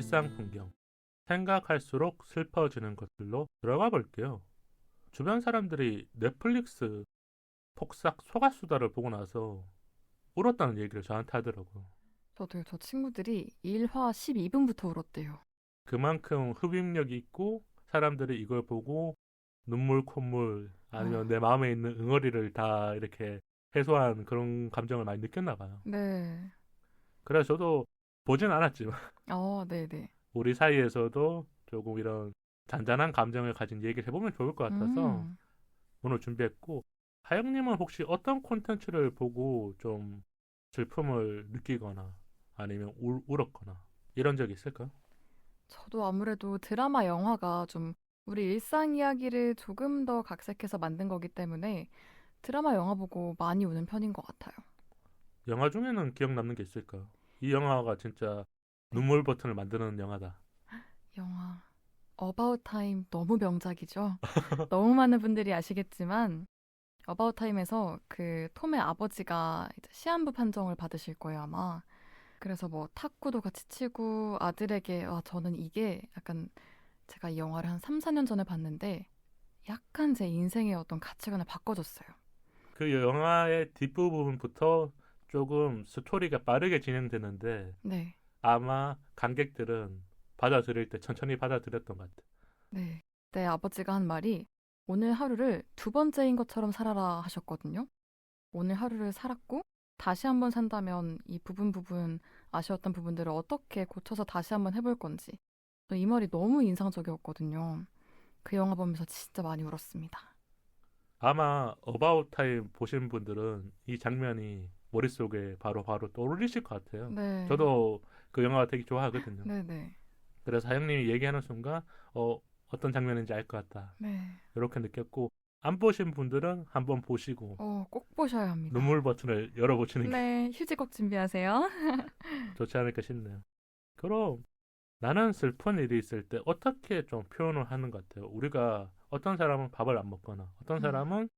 일상 풍경, 생각할수록 슬퍼지는 것들로 들어가 볼게요. 주변 사람들이 넷플릭스 폭삭 소가수다를 보고 나서 울었다는 얘기를 저한테 하더라고요. 저도요. 저 친구들이 1화 12분부터 울었대요. 그만큼 흡입력이 있고 사람들이 이걸 보고 눈물, 콧물 아니면 내 아, 마음에 있는 응어리를 다 이렇게 해소한 그런 감정을 많이 느꼈나 봐요. 네. 그래서 저도 보진 않았지만 네네. 우리 사이에서도 조금 이런 잔잔한 감정을 가진 얘기를 해보면 좋을 것 같아서 음, 오늘 준비했고, 하영님은 혹시 어떤 콘텐츠를 보고 좀 슬픔을 느끼거나 아니면 울었거나 이런 적이 있을까요? 저도 아무래도 드라마, 영화가 좀 우리 일상 이야기를 조금 더 각색해서 만든 거기 때문에 드라마, 영화 보고 많이 우는 편인 것 같아요. 영화 중에는 기억 남는 게 있을까요? 이 영화가 진짜 네. 눈물 버튼을 만드는 영화다. 영화. 어바웃 타임 너무 명작이죠. 너무 많은 분들이 아시겠지만 어바웃 타임에서 그 톰의 아버지가 이제 시한부 판정을 받으실 거예요, 아마. 그래서 뭐 탁구도 같이 치고 아들에게 저는 이게 약간 제가 이 영화를 한 3, 4년 전에 봤는데 약간 제 인생의 어떤 가치관을 바꿔줬어요. 그 영화의 뒷부분부터 조금 스토리가 빠르게 진행되는데 네. 아마 관객들은 받아들일 때 천천히 받아들였던 것 같아요. 네. 내 아버지가 한 말이 오늘 하루를 두 번째인 것처럼 살아라 하셨거든요. 오늘 하루를 살았고 다시 한번 산다면 이 부분 아쉬웠던 부분들을 어떻게 고쳐서 다시 한번 해볼 건지. 이 말이 너무 인상적이었거든요. 그 영화 보면서 진짜 많이 울었습니다. 아마 어바웃 타임 보신 분들은 이 장면이 머릿속에 바로 떠오르실 것 같아요. 네. 저도 그 영화 되게 좋아하거든요. 네네. 그래서 하영님이 얘기하는 순간 어떤 장면인지 알 것 같다. 네. 이렇게 느꼈고, 안 보신 분들은 한번 보시고 꼭 보셔야 합니다. 눈물 버튼을 열어보시는 게 네. 휴지 꼭 준비하세요. 좋지 않을까 싶네요. 그럼 나는 슬픈 일이 있을 때 어떻게 좀 표현을 하는 것 같아요. 우리가 어떤 사람은 밥을 안 먹거나 어떤 음. 사람은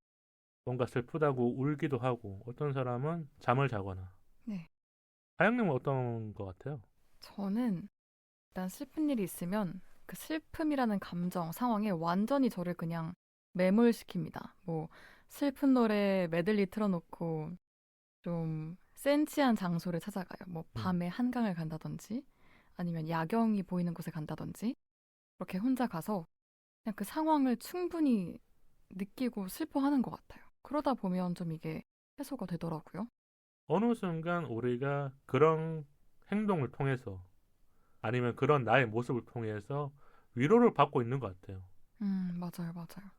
뭔가 슬프다고 울기도 하고 어떤 사람은 잠을 자거나. 네. 하영님은 어떤 것 같아요? 저는 일단 슬픈 일이 있으면 그 슬픔이라는 감정, 상황에 완전히 저를 그냥 매몰시킵니다. 뭐 슬픈 노래 메들리 틀어놓고 좀 센치한 장소를 찾아가요. 뭐 음. 밤에 한강을 간다든지 아니면 야경이 보이는 곳에 간다든지 그렇게 혼자 가서 그냥 그 상황을 충분히 느끼고 슬퍼하는 것 같아요. 그러다 보면 좀 이게 해소가 되더라고요. 어느 순간 우리가 그런 행동을 통해서 아니면 그런 나의 모습을 통해서 위로를 받고 있는 것 같아요. 맞아요, 맞아요.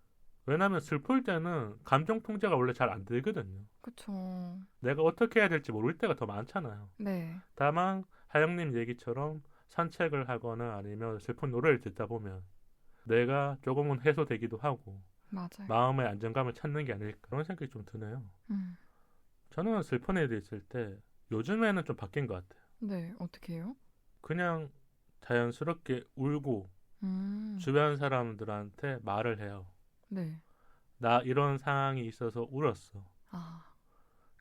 왜냐하면 슬플 때는 감정 통제가 원래 잘 안 되거든요. 그쵸. 내가 어떻게 해야 될지 모를 때가 더 많잖아요. 네, 다만 하영님 얘기처럼 산책을 하거나 아니면 슬픈 노래를 듣다 보면 내가 조금은 해소되기도 하고 맞아요. 마음의 안정감을 찾는 게 아닐까 그런 생각이 좀 드네요. 음, 저는 슬픈 일이 있을 때 요즘에는 좀 바뀐 것 같아요. 네, 어떻게 해요? 그냥 자연스럽게 울고 음, 주변 사람들한테 말을 해요. 네. 나 이런 상황이 있어서 울었어. 아,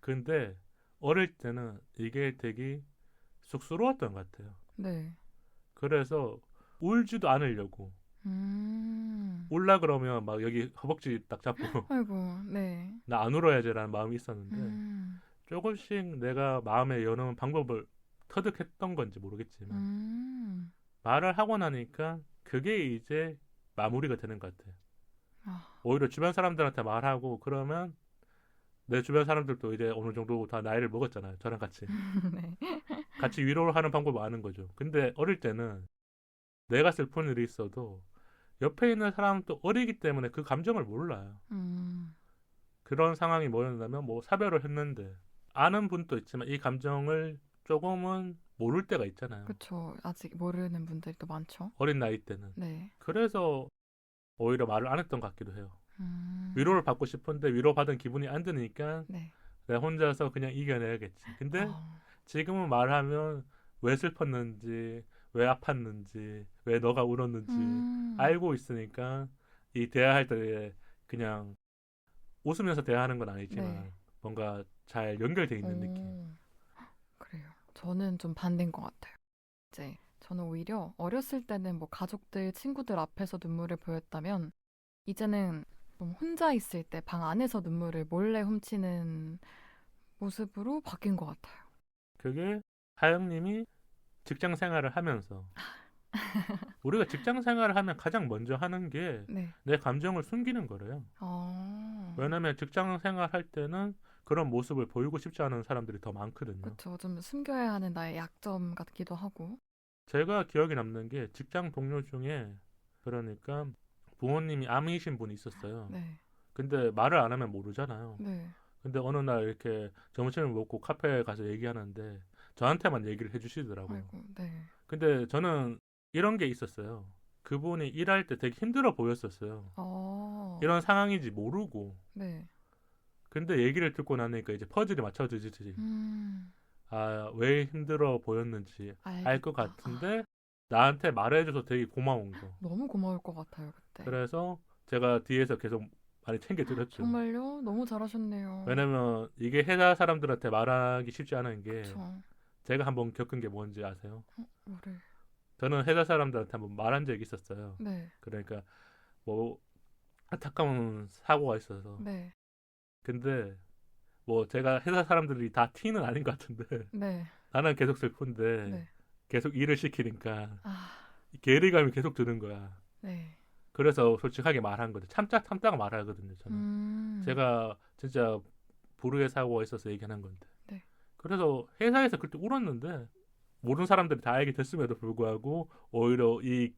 근데 어릴 때는 이게 되게 쑥스러웠던 것 같아요. 네. 그래서 울지도 않으려고 음, 울라 그러면 막 여기 허벅지 딱 잡고 아이고, 네. 나 안 울어야지라는 마음이 있었는데 음, 조금씩 내가 마음에 여는 방법을 터득했던 건지 모르겠지만 음, 말을 하고 나니까 그게 이제 마무리가 되는 것 같아요. 아, 오히려 주변 사람들한테 말하고 그러면 내 주변 사람들도 이제 어느 정도 다 나이를 먹었잖아요. 저랑 같이. 네. 같이 위로를 하는 방법을 아는 거죠. 근데 어릴 때는 내가 슬픈 일이 있어도 옆에 있는 사람도 어리기 때문에 그 감정을 몰라요. 음, 그런 상황이 뭐였냐면 뭐 사별을 했는데 아는 분도 있지만 이 감정을 조금은 모를 때가 있잖아요. 그쵸. 아직 모르는 분들이 또 많죠. 어린 나이 때는. 네. 그래서 오히려 말을 안 했던 것 같기도 해요. 음, 위로를 받고 싶은데 위로받은 기분이 안 드니까 네. 내가 혼자서 그냥 이겨내야겠지. 근데 어, 지금은 말하면 왜 슬펐는지, 왜 아팠는지, 왜 너가 울었는지 음, 알고 있으니까 이 대화할 때 그냥 웃으면서 대화하는 건 네. 아니지만 뭔가 잘 연결돼 있는 느낌. 오, 그래요. 저는 좀 반대인 것 같아요. 이제 저는 오히려 어렸을 때는 뭐 가족들, 친구들 앞에서 눈물을 보였다면 이제는 좀 혼자 있을 때 방 안에서 눈물을 몰래 훔치는 모습으로 바뀐 것 같아요. 그게 하영님이 직장 생활을 하면서 우리가 직장 생활을 하면 가장 먼저 하는 게 네. 내 감정을 숨기는 거래요. 왜냐면 직장 생활할 때는 그런 모습을 보이고 싶지 않은 사람들이 더 많거든요. 그렇죠. 좀 숨겨야 하는 나의 약점 같기도 하고. 제가 기억에 남는 게 직장 동료 중에 그러니까 부모님이 암이신 분이 있었어요. 네. 근데 말을 안 하면 모르잖아요. 네. 근데 어느 날 이렇게 점심을 먹고 카페에 가서 얘기하는데 저한테만 얘기를 해주시더라고요. 아이고, 네. 근데 저는 이런 게 있었어요. 그분이 일할 때 되게 힘들어 보였었어요. 이런 상황인지 모르고. 네. 근데 얘기를 듣고 나니까 이제 퍼즐이 맞춰지지. 아, 왜 힘들어 보였는지 알 것 알겠다. 같은데 나한테 말해줘서 되게 고마운 거. 너무 고마울 것 같아요, 그때. 그래서 제가 뒤에서 계속 많이 챙겨드렸죠. 정말요? 너무 잘하셨네요. 왜냐면 이게 회사 사람들한테 말하기 쉽지 않은 게 그쵸. 제가 한번 겪은 게 뭔지 아세요? 뭐를? 저는 회사 사람들한테 한번 말한 적이 있었어요. 네. 그러니까 뭐 안타까운 사고가 있어서. 네. 근데 뭐 제가 회사 사람들이 다 T는 아닌 것 같은데 네. 나는 계속 슬픈데 네. 계속 일을 시키니까 아, 괴리감이 계속 드는 거야. 네. 그래서 솔직하게 말한 거죠. 참다가 말하거든요. 저는 제가 진짜 불의의 사고가 있어서 얘기하는 건데. 네. 그래서 회사에서 그때 울었는데 모든 사람들이 다 알게 됐음에도 불구하고 오히려 이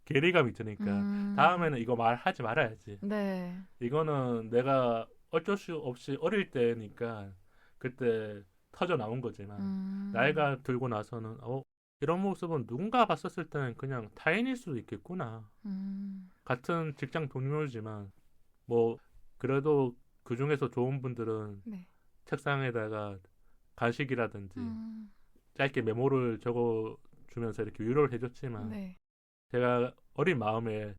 괴리감이 드니까 다음에는 이거 말하지 말아야지. 네. 이거는 내가 어쩔 수 없이 어릴 때니까 그때 터져 나온 거지만 나이가 들고 나서는 이런 모습은 누군가 봤었을 때는 그냥 타인일 수도 있겠구나. 같은 직장 동료지만 뭐 그래도 그 중에서 좋은 분들은 네. 책상에다가 간식이라든지 짧게 메모를 적어 주면서 이렇게 위로를 해줬지만 네. 제가 어린 마음에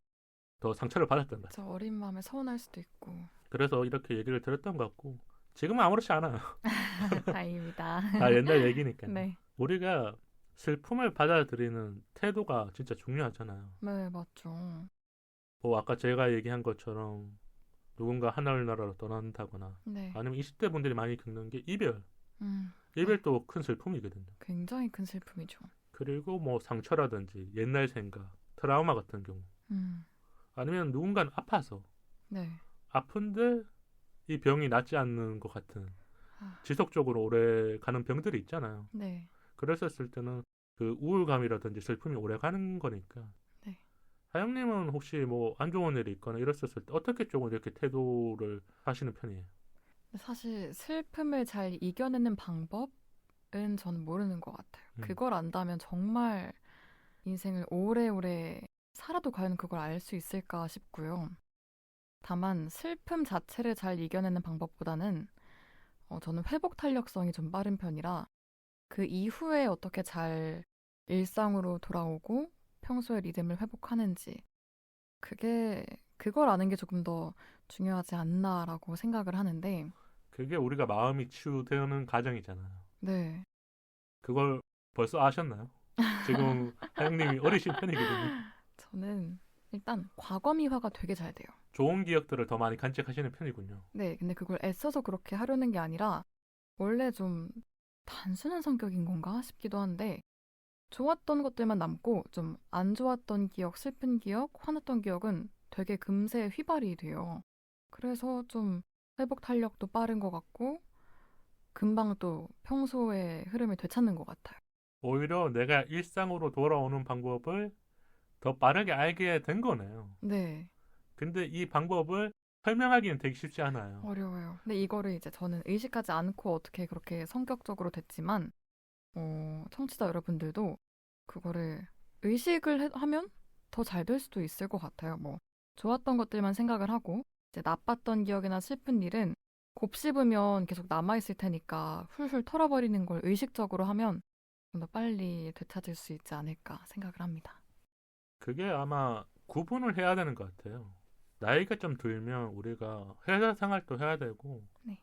더 상처를 받았던 것 같아요. 저 어린 마음에 서운할 수도 있고. 그래서 이렇게 얘기를 들었던 것 같고 지금은 아무렇지 않아요. 다행입니다. 다 옛날 얘기니까요. 네. 우리가 슬픔을 받아들이는 태도가 진짜 중요하잖아요. 네, 맞죠. 뭐 아까 제가 얘기한 것처럼 누군가 하늘나라로 떠난다거나 네. 아니면 20대 분들이 많이 겪는 게 이별. 음, 이별도 큰 슬픔이거든요. 굉장히 큰 슬픔이죠. 그리고 뭐 상처라든지 옛날 생각, 트라우마 같은 경우 아니면 누군가는 아파서 네. 아픈데 이 병이 낫지 않는 것 같은 아, 지속적으로 오래 가는 병들이 있잖아요. 네. 그랬었을 때는 그 우울감이라든지 슬픔이 오래 가는 거니까. 네. 하영님은 혹시 뭐 안 좋은 일이 있거나 이랬었을 때 어떻게 조금 이렇게 태도를 하시는 편이에요? 사실 슬픔을 잘 이겨내는 방법은 저는 모르는 것 같아요. 그걸 안다면 정말 인생을 오래오래 살아도 과연 그걸 알 수 있을까 싶고요. 다만 슬픔 자체를 잘 이겨내는 방법보다는 저는 회복 탄력성이 좀 빠른 편이라 그 이후에 어떻게 잘 일상으로 돌아오고 평소의 리듬을 회복하는지 그걸 아는 게 조금 더 중요하지 않나라고 생각을 하는데 그게 우리가 마음이 치유되는 과정이잖아요. 네. 그걸 벌써 아셨나요? 지금 하영님이 어리신 편이거든요. 저는 일단 과거미화가 되게 잘 돼요. 좋은 기억들을 더 많이 간직하시는 편이군요. 네, 근데 그걸 애써서 그렇게 하려는 게 아니라 원래 좀 단순한 성격인 건가 싶기도 한데 좋았던 것들만 남고 좀 안 좋았던 기억, 슬픈 기억, 화났던 기억은 되게 금세 휘발이 돼요. 그래서 좀 회복 탄력도 빠른 것 같고 금방 또 평소의 흐름을 되찾는 것 같아요. 오히려 내가 일상으로 돌아오는 방법을 더 빠르게 알게 된 거네요. 네, 근데 이 방법을 설명하기는 되게 쉽지 않아요. 어려워요. 근데 이거를 이제 저는 의식하지 않고 어떻게 그렇게 성격적으로 됐지만 청취자 여러분들도 그거를 의식을 하면 더 잘 될 수도 있을 것 같아요. 뭐 좋았던 것들만 생각을 하고 이제 나빴던 기억이나 슬픈 일은 곱씹으면 계속 남아있을 테니까 훌훌 털어버리는 걸 의식적으로 하면 좀 더 빨리 되찾을 수 있지 않을까 생각을 합니다. 그게 아마 구분을 해야 되는 것 같아요. 나이가 좀 들면 우리가 회사 생활도 해야 되고 네.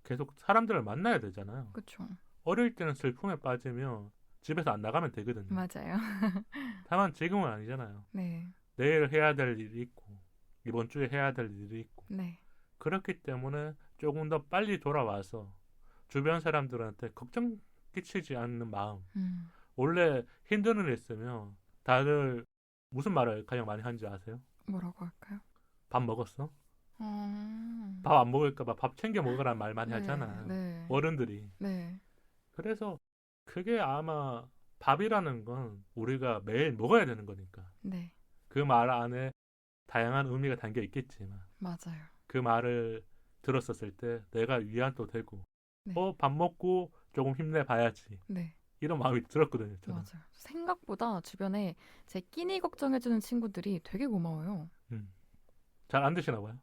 계속 사람들을 만나야 되잖아요. 그렇죠. 어릴 때는 슬픔에 빠지면 집에서 안 나가면 되거든요. 맞아요. 다만 지금은 아니잖아요. 네. 내일 해야 될 일이 있고 이번 주에 해야 될 일이 있고 네. 그렇기 때문에 조금 더 빨리 돌아와서 주변 사람들한테 걱정 끼치지 않는 마음. 음. 원래 힘든 일 있으면 다들 무슨 말을 가장 많이 하는지 아세요? 뭐라고 할까요? 밥 먹었어? 어. 밥 안 먹을까 봐 밥 챙겨 먹으라는 말 많이 네. 하잖아요. 네. 어른들이. 네. 그래서 그게 아마 밥이라는 건 우리가 매일 먹어야 되는 거니까. 네. 그 말 안에 다양한 의미가 담겨 있겠지만 맞아요. 그 말을 들었었을 때 내가 위안도 되고 네. 밥 먹고 조금 힘내봐야지 네. 이런 마음이 들었거든요. 저는. 맞아요. 생각보다 주변에 제 끼니 걱정해주는 친구들이 되게 고마워요. 잘 안 드시나 봐요.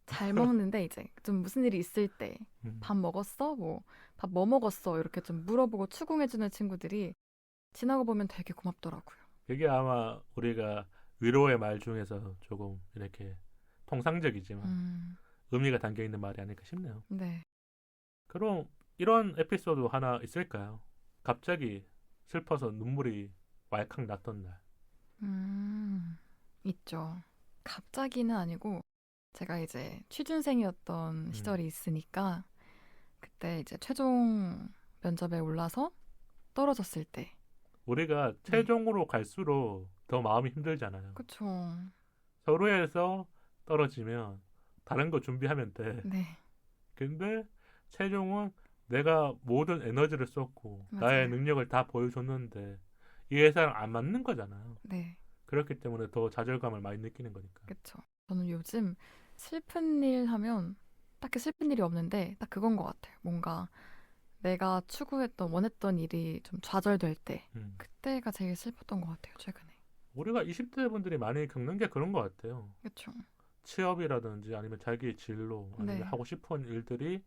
잘 먹는데 이제 좀 무슨 일이 있을 때 음. 밥 먹었어? 밥 뭐 먹었어? 이렇게 좀 물어보고 추궁해주는 친구들이 지나고 보면 되게 고맙더라고요. 그게 아마 우리가 위로의 말 중에서 조금 이렇게 통상적이지만 의미가 담겨 있는 말이 아닐까 싶네요. 네. 그럼 이런 에피소드 하나 있을까요? 갑자기 슬퍼서 눈물이 왈칵 났던 날. 있죠. 갑자기는 아니고 제가 이제 취준생이었던 시절이 있으니까 그때 이제 최종 면접에 올라서 떨어졌을 때. 우리가 최종으로 갈수록 더 마음이 힘들잖아요. 그쵸. 서로에서 떨어지면 다른 거 준비하면 돼. 네. 근데 최종은 내가 모든 에너지를 쏟고 맞아요. 나의 능력을 다 보여줬는데 이 회사랑 안 맞는 거잖아요. 네. 그렇기 때문에 더 좌절감을 많이 느끼는 거니까. 그쵸. 저는 요즘 슬픈 일 하면 딱히 슬픈 일이 없는데 딱 그건 것 같아요. 뭔가 내가 추구했던 원했던 일이 좀 좌절될 때 그때가 제일 슬펐던 것 같아요. 최근에. 우리가 20대 분들이 많이 겪는 게 그런 것 같아요. 그쵸. 취업이라든지 아니면 자기의 진로 아니면 네. 하고 싶은 일들이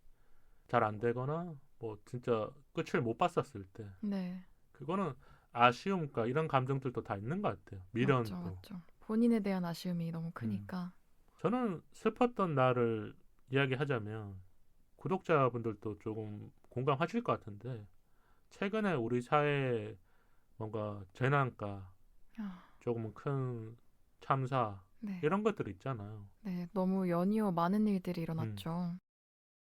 잘 안 되거나 뭐 진짜 끝을 못 봤었을 때 네. 그거는 아쉬움과 이런 감정들도 다 있는 것 같아요. 미련도. 맞죠. 본인에 대한 아쉬움이 너무 크니까. 저는 슬펐던 날을 이야기하자면 구독자분들도 조금 공감하실 것 같은데 최근에 우리 사회에 뭔가 재난과 아, 조금 큰 참사 네. 이런 것들 있잖아요. 네. 너무 연이어 많은 일들이 일어났죠.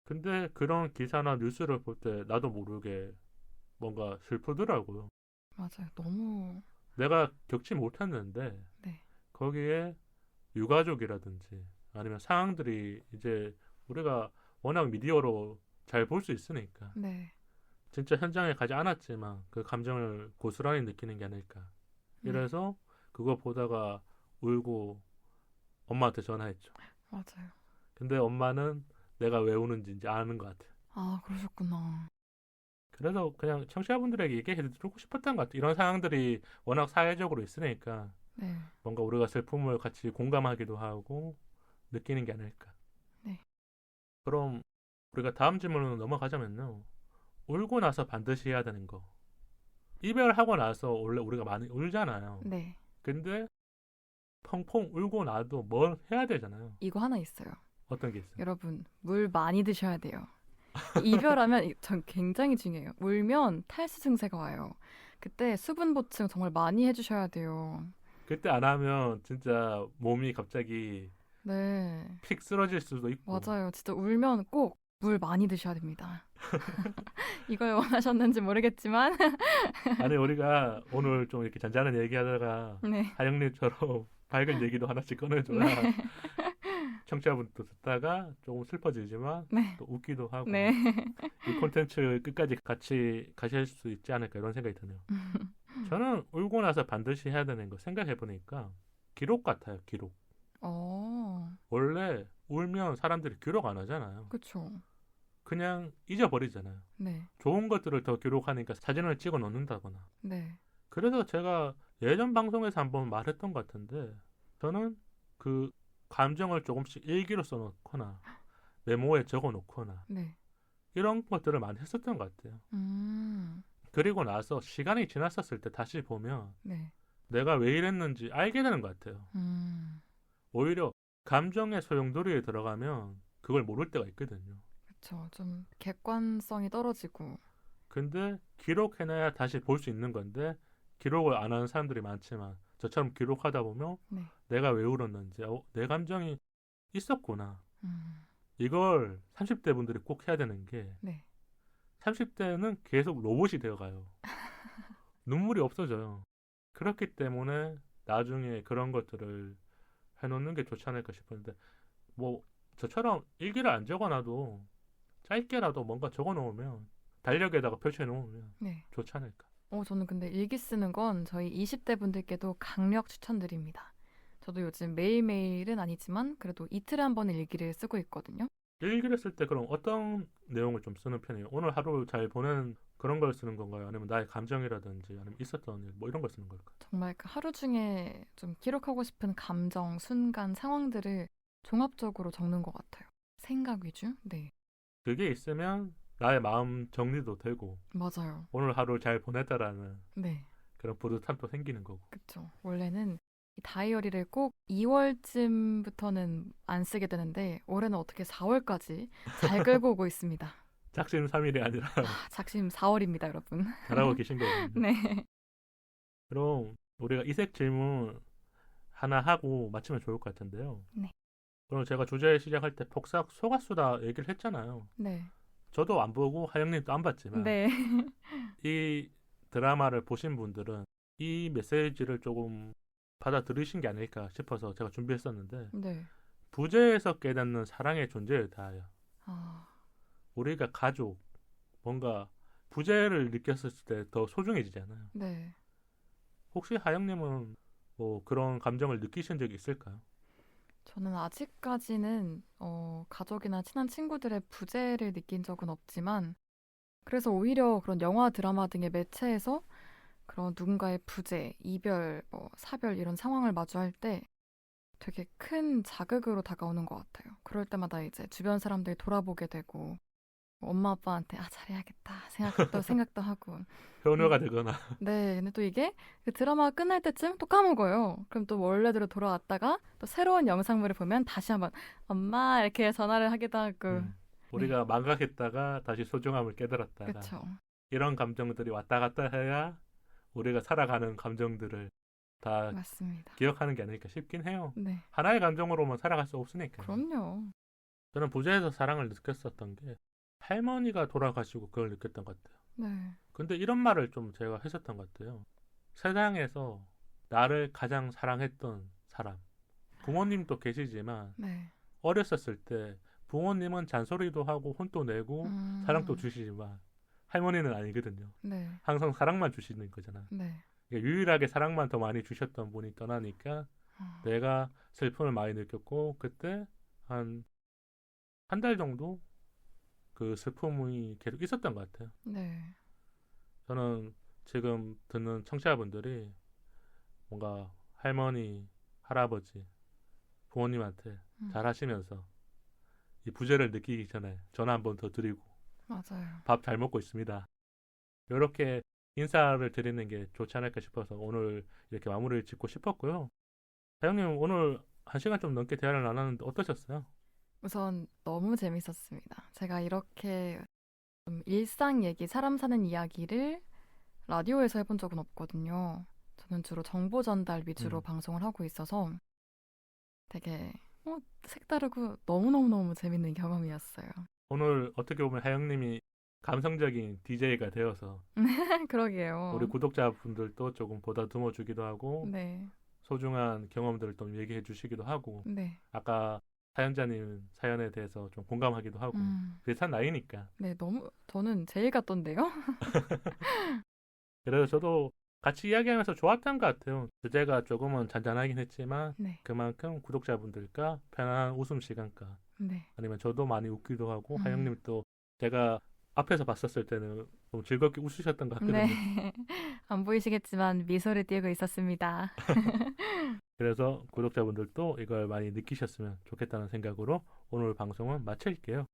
근데 그런 기사나 뉴스를 볼 때 나도 모르게 뭔가 슬프더라고요. 맞아요. 너무. 내가 겪지 못했는데 네. 거기에 유가족이라든지 아니면 상황들이 이제 우리가 워낙 미디어로 잘 볼 수 있으니까 네. 진짜 현장에 가지 않았지만 그 감정을 고스란히 느끼는 게 아닐까. 이래서 그거 보다가 울고 엄마한테 전화했죠. 맞아요. 근데 엄마는 내가 왜 우는지 이제 아는 것 같아요. 아, 그러셨구나. 그래서 그냥 청취자분들에게 얘기해드리고 싶었던 것 같아요. 이런 상황들이 워낙 사회적으로 있으니까 네. 뭔가 우리가 슬픔을 같이 공감하기도 하고 느끼는 게 아닐까. 네. 그럼 우리가 다음 질문으로 넘어가자면요. 울고 나서 반드시 해야 되는 거. 이별하고 나서 원래 우리가 많이 울잖아요. 네. 근데 펑펑 울고 나도 뭘 해야 되잖아요. 이거 하나 있어요. 어떤 게 있어요? 여러분, 물 많이 드셔야 돼요. 이별하면 전 굉장히 중요해요. 울면 탈수 증세가 와요. 그때 수분 보충 정말 많이 해주셔야 돼요. 그때 안 하면 진짜 몸이 갑자기 네. 픽 쓰러질 수도 있고. 맞아요. 진짜 울면 꼭 물 많이 드셔야 됩니다. 이걸 원하셨는지 모르겠지만. 아니 우리가 오늘 좀 이렇게 잔잔한 얘기하다가 네. 하영님처럼 밝은 얘기도 하나씩 꺼내줘야 네. 청취자분도 듣다가 조금 슬퍼지지만 네. 또 웃기도 하고 네. 이 콘텐츠 끝까지 같이 가실 수 있지 않을까 이런 생각이 드네요. 저는 울고 나서 반드시 해야 되는 거 생각해보니까 기록 같아요. 기록. 원래 울면 사람들이 기록 안 하잖아요. 그쵸. 그냥 잊어버리잖아요. 네. 좋은 것들을 더 기록하니까 사진을 찍어 놓는다거나. 네. 그래서 제가 예전 방송에서 한번 말했던 것 같은데 저는 그 감정을 조금씩 일기로 써놓거나 메모에 적어놓거나 네. 이런 것들을 많이 했었던 것 같아요. 그리고 나서 시간이 지났었을 때 다시 보면 네. 내가 왜 이랬는지 알게 되는 것 같아요. 오히려 감정의 소용돌이에 들어가면 그걸 모를 때가 있거든요. 그쵸. 좀 객관성이 떨어지고. 근데 기록해놔야 다시 볼 수 있는 건데 기록을 안 하는 사람들이 많지만 저처럼 기록하다 보면 네. 내가 왜 울었는지 내 감정이 있었구나. 음. 이걸 30대 분들이 꼭 해야 되는 게 네. 30대는 계속 로봇이 되어가요. 눈물이 없어져요. 그렇기 때문에 나중에 그런 것들을 해놓는 게 좋지 않을까 싶은데 뭐 저처럼 일기를 안 적어놔도 짧게라도 뭔가 적어놓으면 달력에다가 펼쳐놓으면 네. 좋지 않을까. 저는 근데 일기 쓰는 건 저희 20대 분들께도 강력 추천드립니다. 저도 요즘 매일매일은 아니지만 그래도 이틀에 한 번은 일기를 쓰고 있거든요. 일기를 쓸 때 그럼 어떤 내용을 좀 쓰는 편이에요? 오늘 하루 잘 보낸 그런 걸 쓰는 건가요? 아니면 나의 감정이라든지 아니면 있었던 일 뭐 이런 걸 쓰는 걸까요? 정말 그 하루 중에 좀 기록하고 싶은 감정, 순간, 상황들을 종합적으로 적는 것 같아요. 생각 위주? 네. 그게 있으면 나의 마음 정리도 되고 맞아요. 오늘 하루 잘 보냈다라는 네. 그런 뿌듯함도 생기는 거고. 그쵸. 원래는 이 다이어리를 꼭 2월쯤부터는 안 쓰게 되는데 올해는 어떻게 4월까지 잘 끌고 오고 있습니다. 작심 3일이 아니라 작심 4월입니다, 여러분. 잘하고 계신 거거든요. 네. 그럼 우리가 이색 질문 하나 하고 마치면 좋을 것 같은데요. 네. 그럼 제가 주제 시작할 때 폭삭 속았수다 얘기를 했잖아요. 네. 저도 안 보고 하영님도 안 봤지만 네. 이 드라마를 보신 분들은 이 메시지를 조금 받아들이신 게 아닐까 싶어서 제가 준비했었는데 네. 부재에서 깨닫는 사랑의 존재에 대하여 아, 우리가 가족 뭔가 부재를 느꼈을 때 더 소중해지잖아요. 네. 혹시 하영님은 뭐 그런 감정을 느끼신 적이 있을까요? 저는 아직까지는 가족이나 친한 친구들의 부재를 느낀 적은 없지만 그래서 오히려 그런 영화, 드라마 등의 매체에서 그런 누군가의 부재, 이별, 사별 이런 상황을 마주할 때 되게 큰 자극으로 다가오는 것 같아요. 그럴 때마다 이제 주변 사람들 돌아보게 되고 엄마 아빠한테 잘해야겠다 생각도 하고 효녀가 되거나 네, 근데 또 이게 그 드라마가 끝날 때쯤 또 까먹어요. 그럼 또 원래대로 돌아왔다가 또 새로운 영상물을 보면 다시 한번 엄마 이렇게 전화를 하기도 하고 우리가 망각했다가 다시 소중함을 깨달았다가 그렇죠. 이런 감정들이 왔다 갔다 해야 우리가 살아가는 감정들을 다 맞습니다. 기억하는 게 아닐까 싶긴 해요. 네, 하나의 감정으로만 살아갈 수 없으니까. 그럼요. 저는 부재에서 사랑을 느꼈었던 게 할머니가 돌아가시고 그걸 느꼈던 것 같아요. 네, 근데 이런 말을 좀 제가 했었던 것 같아요. 세상에서 나를 가장 사랑했던 사람. 부모님도 계시지만 네. 어렸었을 때 부모님은 잔소리도 하고 혼도 내고 사랑도 주시지만 할머니는 아니거든요. 네, 항상 사랑만 주시는 거잖아. 네. 그러니까 유일하게 사랑만 더 많이 주셨던 분이 떠나니까 내가 슬픔을 많이 느꼈고 그때 한 달 정도 그 슬픔이 계속 있었던 것 같아요. 네, 저는 지금 듣는 청취자분들이 뭔가 할머니, 할아버지, 부모님한테 잘하시면서 이 부재를 느끼기 전에 전화 한 번 더 드리고 맞아요. 밥 잘 먹고 있습니다. 이렇게 인사를 드리는 게 좋지 않을까 싶어서 오늘 이렇게 마무리를 짓고 싶었고요. 사장님 오늘 1시간 좀 넘게 대화를 나눴는데 어떠셨어요? 우선 너무 재밌었습니다. 제가 이렇게 좀 일상 얘기, 사람 사는 이야기를 라디오에서 해본 적은 없거든요. 저는 주로 정보 전달 위주로 방송을 하고 있어서 되게 색다르고 너무너무너무 재밌는 경험이었어요. 오늘 어떻게 보면 하영님이 감성적인 DJ가 되어서 그러게요. 우리 구독자분들도 조금 보다듬어주기도 하고 네, 소중한 경험들을 좀 얘기해 주시기도 하고 네, 아까 사연자님 사연에 대해서 좀 공감하기도 하고 비슷한 나이니까 네, 저는 제일 같던데요? 그래서 저도 같이 이야기하면서 좋았던 것 같아요. 주제가 조금은 잔잔하긴 했지만 네, 그만큼 구독자분들과 편안한 웃음 시간과 네. 아니면 저도 많이 웃기도 하고 하영님도 제가 앞에서 봤었을 때는 좀 즐겁게 웃으셨던 것 같거든요. 네. 안 보이시겠지만 미소를 띄우고 있었습니다. 그래서 구독자분들도 이걸 많이 느끼셨으면 좋겠다는 생각으로 오늘 방송은 마칠게요.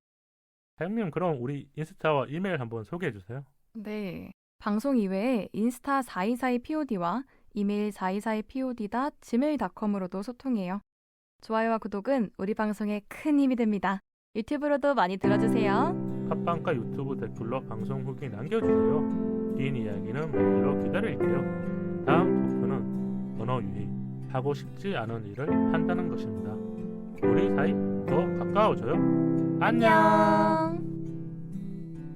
하영님 그럼 우리 인스타와 이메일 한번 소개해 주세요. 네. 방송 이외에 인스타 422POD와 이메일 422POD.gmail.com으로도 소통해요. 좋아요와 구독은 우리 방송에 큰 힘이 됩니다. 유튜브로도 많이 들어주세요. 팟빵과 유튜브 댓글로 방송 후기 남겨주세요. 긴 이야기는 메일로 기다릴게요. 다음 토크는 언어 유희, 하고 싶지 않은 일을 한다는 것입니다. 우리 사이 더 가까워져요. 안녕.